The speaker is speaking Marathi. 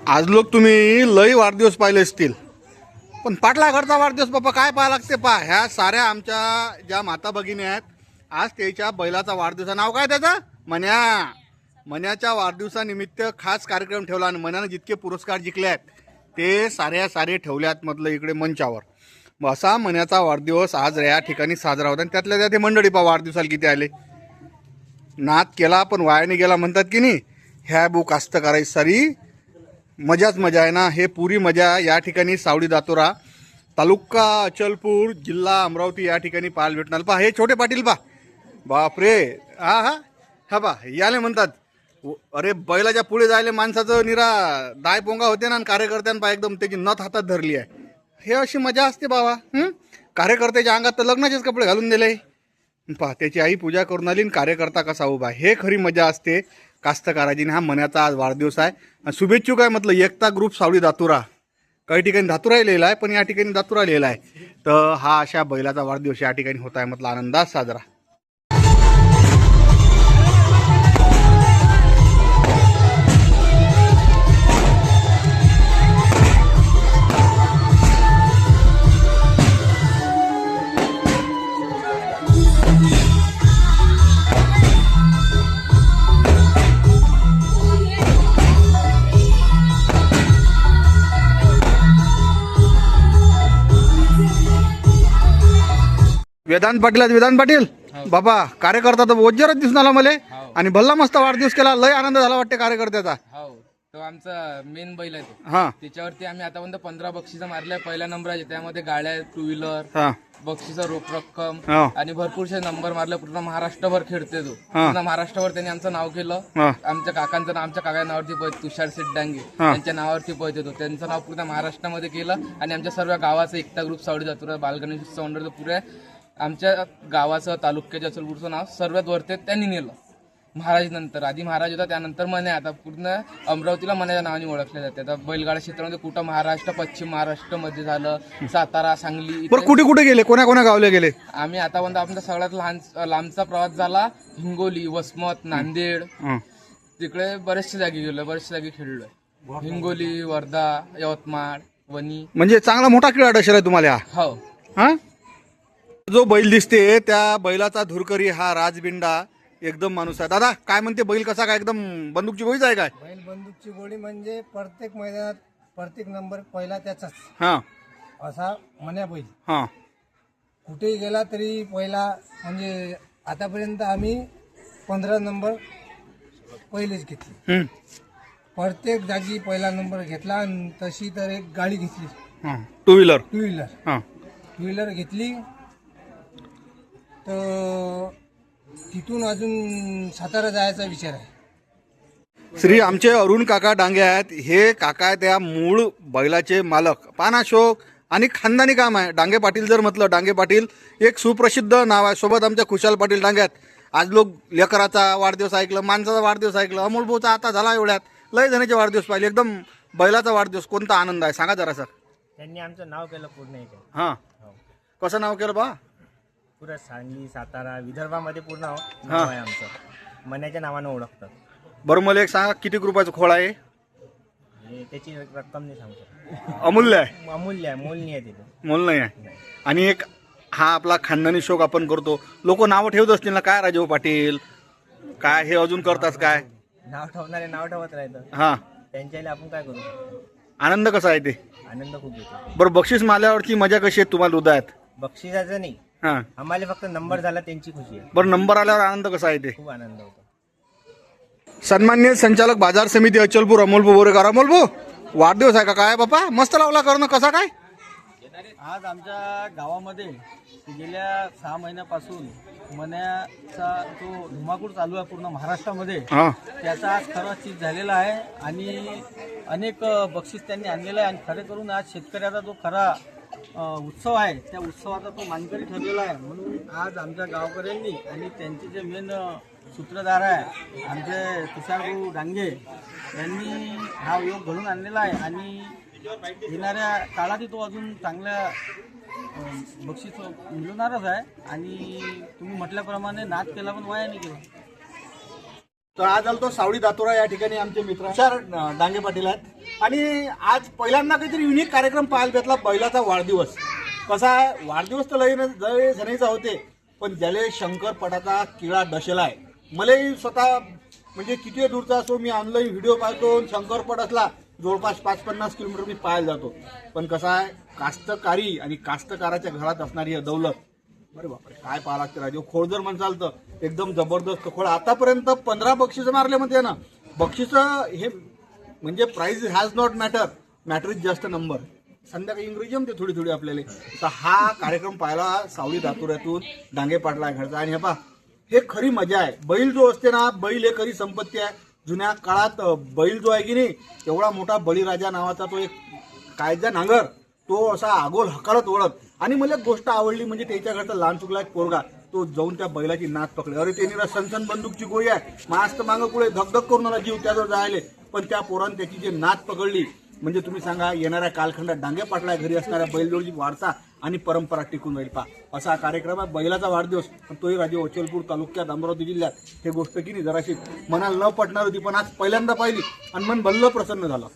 आज लोक तुम्ही लई वाढदिवस पाहिले असतील, पण पाटला घरचा वाढदिवस बाप्पा काय पाहा लागते पहा. ह्या साऱ्या आमच्या ज्या माता भगिनी आहेत, आज त्याच्या बैलाचा वाढदिवस. नाव काय त्याचं? मन्या. मन्याच्या वाढदिवसानिमित्त खास कार्यक्रम ठेवला आणि मन्यानं जितके पुरस्कार जिंकले आहेत ते सारे ठेवल्यात मधलं इकडे मंचावर. मग असा मन्याचा वाढदिवस आज या ठिकाणी साजरा होता आणि त्यातल्या त्या ते मंडळी पहा वाढदिवसाला किती आले. नाद केला पण वायाने गेला म्हणतात की नाही. ह्या बुक कास्तकाराची सारी मजाच मजा आहे ना. हे पुरी मजा या ठिकाणी सावडी दातोरा तालुका अचलपूर जिल्हा अमरावती या ठिकाणी पाहायला भेटणार. पहा हे छोटे पाटील पहा, बापरे. हा हा हा बा याले म्हणतात. अरे बैलाच्या पुढे जायले माणसाचं निरा दाय पोंगा होते ना. कार्यकर्त्यांना पहा एकदम त्याची नथ हातात धरली आहे. हे अशी मजा असते बाबा. कार्यकर्त्याच्या अंगात तर लग्नाचेच कपडे घालून दिले. पहा त्याची आई पूजा करून आली आणि कार्यकर्ता कसा उभा. हे खरी मजा असते कास्तकाराजीने. हा मन्याचा आज वाढदिवस आहे. शुभेच्छुक आहे म्हटलं एकता ग्रुप सावडी दातुरा. काही ठिकाणी दातुरा लिहिला आहे पण या ठिकाणी दातुरा लिहिला आहे. तर हा अशा बैलाचा वाढदिवस या ठिकाणी होत आहे म्हटलं आनंदात साजरा. वेदांत पाटील बाबा कार्यकर्ता तर वज्जरच दिसून आला मला. आणि भल्ला मस्त वाढदिवस केला. लय आनंद झाला वाटते कार्यकर्त्याचा. तो आमचा मेन बैल आहे. हा त्याच्यावरती आम्ही आतापर्यंत 15 बक्षिसं मारल्या पहिल्या नंबराचे. त्यामध्ये गाड्या, 2 व्हीलर, बक्षिसं, रोख रक्कम आणि भरपूरसे नंबर मारले. पूर्ण महाराष्ट्रभर खेळते तो. पूर्ण महाराष्ट्रभर त्यांनी आमचं नाव केलं. आमच्या काकांचं नाव आमच्या काका नावावरती पळत तुषार शेठ डांगे त्यांच्या नावावरती पळत तो. त्यांचं नाव पूर्ण महाराष्ट्रामध्ये केलं आणि आमच्या सर्व गावाचं एकता ग्रुप सावडी दातुरा बालगणेश उत्सव मंडळ पुऱ्या आमच्या गावाचं तालुक्याच्या अचलपूरचं नाव सर्वात वरते त्यांनी नेलं. महाराज नंतर आधी महाराज होता, त्यानंतर मन्या. आता पूर्ण अमरावतीला मन्याच्या नावाने ओळखले जाते. आता बैलगाडा क्षेत्रामध्ये कुठं महाराष्ट्र, पश्चिम महाराष्ट्र मध्ये झालं, सातारा, सांगली, कुठे कुठे गेले, कोणा गावले गेले. आम्ही आतापर्यंत आमचा सगळ्यात लांबचा प्रवास झाला हिंगोली, वसमत, नांदेड, तिकडे बरेचसे जागी गेलो, बरेचसे जागी खेळलोय. हिंगोली, वर्धा, यवतमाळ, वणी. म्हणजे चांगला मोठा खेळाडू असेल तुम्हाला. हो. हा जो बैल दिसते त्या बैलाचा धुरकरी हा राजबिंडा एकदम माणूस आहे. दादा काय म्हणते बैल कसा काय एकदम बंदूकची गोळीच आहे काय? बैल बंदूकची गोळी म्हणजे प्रत्येक मैदानात प्रत्येक नंबर पहिला त्याचाच. हा असा मन्या बैल. हा कुठेही गेला तरी पहिला. म्हणजे आतापर्यंत आम्ही 15 नंबर पहिलेच घेतले. प्रत्येक जागी पहिला नंबर घेतला. आणि तशी तर एक गाडी घेतली, 2 व्हीलर. 2 व्हीलर घेतली. तर तिथून अजून सातारा जायचा विचार आहे. श्री आमचे अरुण काका डांगे आहेत. हे काका आहेत त्या मूळ बैलाचे मालक. पाना शोक आणि खानदानी काम आहे. डांगे पाटील जर म्हटलं, डांगे पाटील एक सुप्रसिद्ध नाव आहे. सोबत आमच्या खुशाल पाटील डांगे आहेत. आज लोक लेकराचा वाढदिवस ऐकलं, माणसाचा वाढदिवस ऐकलं, अमोल भाऊचा आता झाला एवढ्यात. लय जणांचे वाढदिवस पाहिले. एकदम बैलाचा वाढदिवस कोणता आनंद आहे सांगा जरा सर. त्यांनी आमचं नाव केलं पूर्ण. हां कसं नाव केलं बा? पुरा सांगली, सातारा, विदर्भामध्ये पूर्ण नाव आहे आमचं. मन्याच्या नावानं ओळखतात. बरं मला एक सांगा किती रुपयाचं खोळ आहे? त्याची रक्कम नाही सांगतो. अमूल्य आहे. अमूल्य आहे, मोल नाही आहे तिथे. मोल नाही आहे. आणि एक हा आपला खानदानी शोक आपण करतो. लोक नावं ठेवत असतील ना, काय राजीव पाटील काय हे अजून करतात काय? नाव ठेवणारे नाव ठेवत राहतं. हा त्यांच्याला आपण काय करू. आनंद कसा आहे ते? आनंद खूप येतो. बरं बक्षीस मारल्यावरची मजा कशी आहे तुम्हाला हृदयात? बक्षिसाचं नाही, हा आम्हाला फक्त नंबर झाला त्यांची खुशी आहे. बरं नंबर आल्यावर आनंद कसा आहे ते? खूप आनंद होतो. सन्मान्य संचालक बाजार समिती अचलपूर अमोलभाऊ बोरेकर. अमोलभाऊ वाढदिवस आहे का काय बापा? मस्त लावला करणं कसा काय? आज आमच्या गावामध्ये गेल्या 6 महिन्यापासून मन्याचा जो धुमाकूळ चालू आहे पूर्ण महाराष्ट्रामध्ये, त्याचा आज खरं चीज झालेला आहे. आणि अनेक बक्षीस त्यांनी आणलेलं आहे. आणि खरे करून आज शेतकऱ्याचा जो खरा उत्सव आहे त्या उत्सवाचा तो मानकरी ठरलेला आहे. म्हणून आज आमच्या गावकऱ्यांनी आणि त्यांचे जे मेन सूत्रधार आहे आमचे तुषारभाऊ डांगे यांनी हा योग घडून आणलेला आहे. आणि येणाऱ्या काळातही तो अजून चांगल्या बक्षीस मिळवणारच आहे. आणि तुम्ही म्हटल्याप्रमाणे नाद केला पण वाया नाही केला. तर आज आलो तो सावळी दातोरा या ठिकाणी आमचे मित्र हुशार डांगे पाटील आहेत आणि आज पहिल्यांदा काहीतरी युनिक कार्यक्रम पाहायला भेटला. बैलाचा वाढदिवस. कसा आहे, वाढदिवस तर लय जणीचा होते, पण ज्याले शंकरपटाचा किळा डशेला आहे. मलाही स्वतः म्हणजे किती दूरचा असो, मी ऑनलाईन व्हिडिओ पाहतो. शंकरपट असला जवळपास 5-50 किलोमीटर मी पाहायला जातो. पण कसं आहे, कास्तकारी आणि कास्तकाराच्या घरात असणारी दौलत, अरे बापरे काय पाहा लागते राजू. खोळ जर म्हणसाल तर एकदम जबरदस्त खोळ. आतापर्यंत 15 बक्षीस मारले म्हणते ना. बक्षीस हे म्हणजे prize has not matter is just a number. संध्याकाळी इंग्रजी म्हणते थोडी थोडी आपल्याला. तर हा कार्यक्रम पाहायला सावळी दातुऱ्यातून डांगे पाटला घडचा. आणि हे पहा, हे खरी मजा आहे. बैल जो असते ना, बैल हे खरी संपत्ती आहे. जुन्या काळात बैल जो आहे की नाही, एवढा मोठा बळीराजा नावाचा तो एक कायदा नांगर, तो असा आगोल हकालत ओळख. आणि मला एक गोष्ट आवडली म्हणजे त्याच्या घरचा लहान चुकला एक पोरगा, तो जाऊन त्या बैलाची नाच पकडली. अरे त्यांनी सनसन बंदूकची गोळी आहे, मास्त मागं पुढे धगधग करून आला जीव त्याजवळ जायले. पण त्या पोरानं त्याची जी नाच पकडली, म्हणजे तुम्ही सांगा येणाऱ्या कालखंडात डांगे पाटला घरी असणाऱ्या बैलजोडची वारसा आणि परंपरा टिकून राहील. पा असा हा कार्यक्रम आहे, बैलाचा वाढदिवस. पण तोही राजे अचलपूर तालुक्यात अमरावती जिल्ह्यात. हे गोष्ट की नाही जराशी मनाला न पटणार होती, पण आज पहिल्यांदा पाहिली आणि मन भल्लं प्रसन्न झालं.